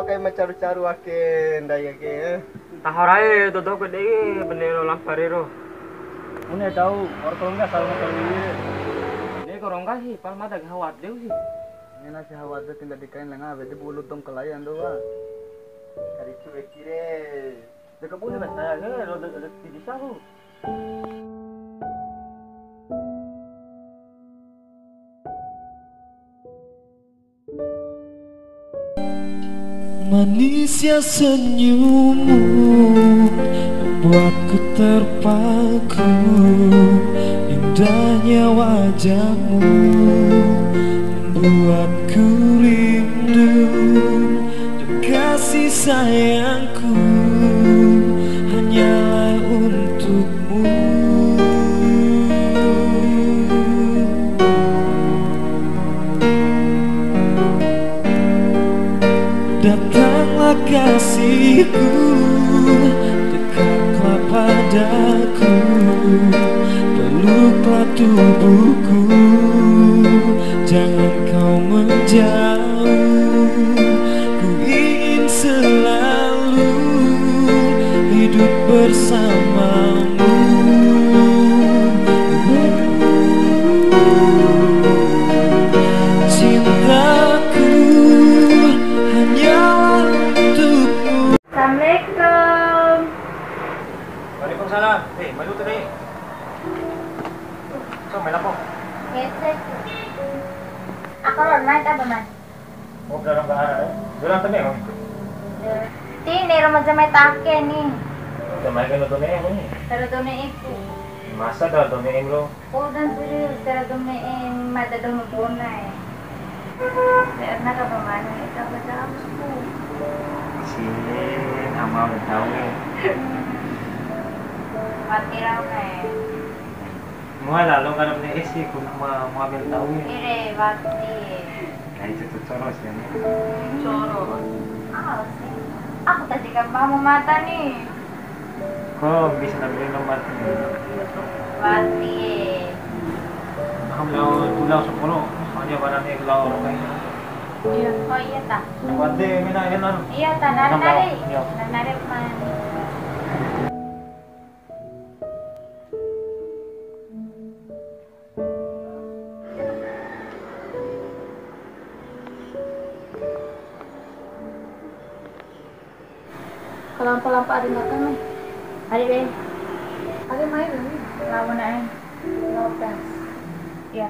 kau kayak macaru-caru aken daya ke. Tahorai dodok gede benero lamparero. Une tahu orang kalau enggak salah kali ini. Ini korongga sih, palma dah hawat deh sih. Ini nasi hawa ada tinggal dikain lengah, bete bulu dong kelayan doa. Kari itu kire. Dekat pun dah saya ke ada di sahu. Manisnya senyummu membuatku terpaku, indahnya wajahmu membuatku rindu, dan kasih sayangku hanyalah untukmu. Datanglah kasihku, dekatlah padaku, peluklah tubuhku, jangan kau menjauh. Ku ingin selalu hidup bersamamu. Cintaku hanyalah untukmu. Assalamualaikum. Waalaikumsalam. Malu tu ni. So, main apa? Gesek. Aku main apa man? Oh, dalam bahara. Dalam tadi kau. Tini remaja main take nih. Main kan tu ni. Pero dumi iku. Masa dah tu ni bro. Oh dan serius pero dumi mata dumi punai. Karena apa man itu baca aku. Sini nama tahu ni. Mati raw eh. Mua lalu kalau ni isi ku mau ambil tahu ni. Ire mati. Kayak itu coros ya. Coro. Ah sih. Aku tadi kan mau mata nih. Kau bisa ambil nomor ni. Mati. Kalau tulang 10, hanya barang ni kalau orang Iya. Oh iya tak. Wante mina yan ano? Iya tak nari. Iya. Nari man. Kelampa-lampa ada nggak kan? Ada deh. Ada main nih. Lawan aja. Lawan. Iya.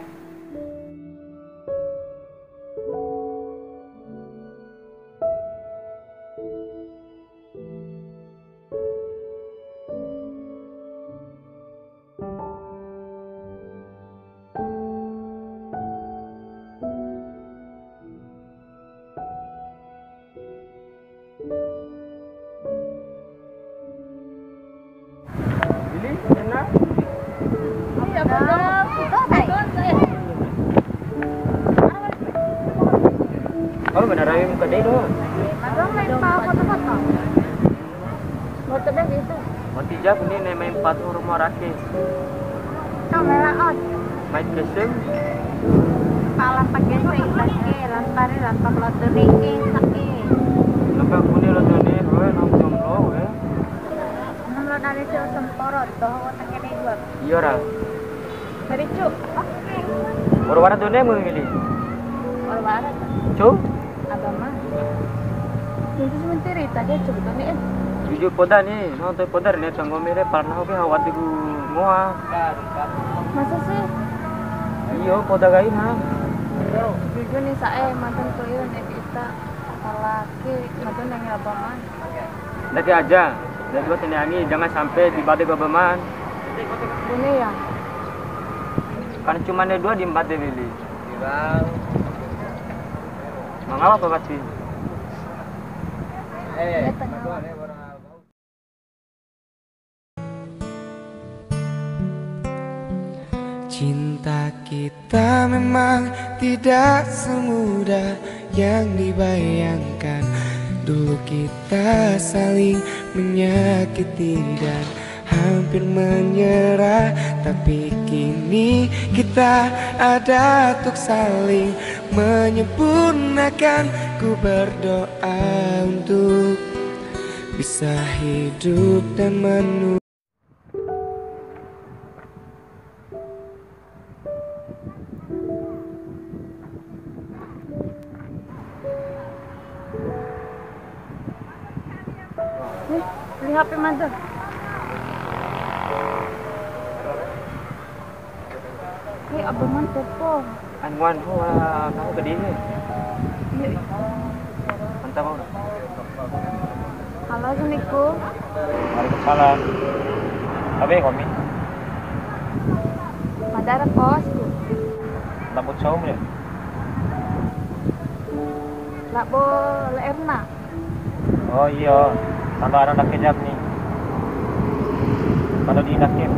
Ini enak. Iya benar. Kalau benar ayam gede doh. Madong main pa foto-foto. Foto deh gitu. Mati jap ni main 4 rumah rakit. Kamera on. Main kesem. Pala pakai lagi, lampak lotre sakit. Lepas kuni lo tu ni, nong jomblo we. Nomor dari itu semporot, toh otaknya dari dua. Iya ra. Dari cu, oke. Baru tu ni mau milih. Baru barat. Cu, Agama. Jadi sebentar tadi cu betul nih. jujur poda ni, nong tu poda ni tanggo mere parna hobi hawat digu mua. Masa sih? Iyo poda gai ha. Jujur nih saya mantan tuh nih kita laki mantan yang ngabaman. Lagi aja. Dan buat ini angin, jangan sampai di badai kebeman. Ini ya. Kan cuma ada 2 di 4 deh Willy. Mengapa apa pasti? Cinta kita memang tidak semudah yang dibayangkan. Dulu kita saling menyakiti dan hampir menyerah, tapi kini kita ada untuk saling menyempurnakan. Ku berdoa untuk bisa hidup dan menunggu. Beli HP mana? Abang man telepon. Anwan ho kamu ke dia. Mantap ho. Halo, Assalamualaikum. Waalaikumsalam. Apa yang kami? Madara kosku. Nabut saum ya? Labo leerna. Oh iya, tambah anak kejap nih. Kalau diindakin.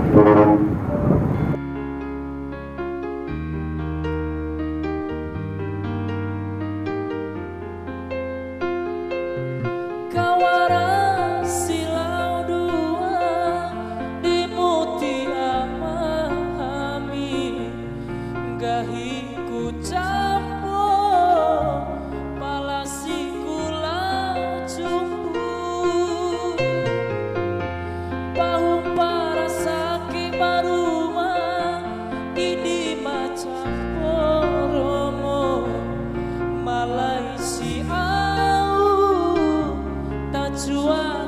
Gahiku campur palasiku lau jumpu bahu para sakit baruma ini macam poromo Malaysia tak jual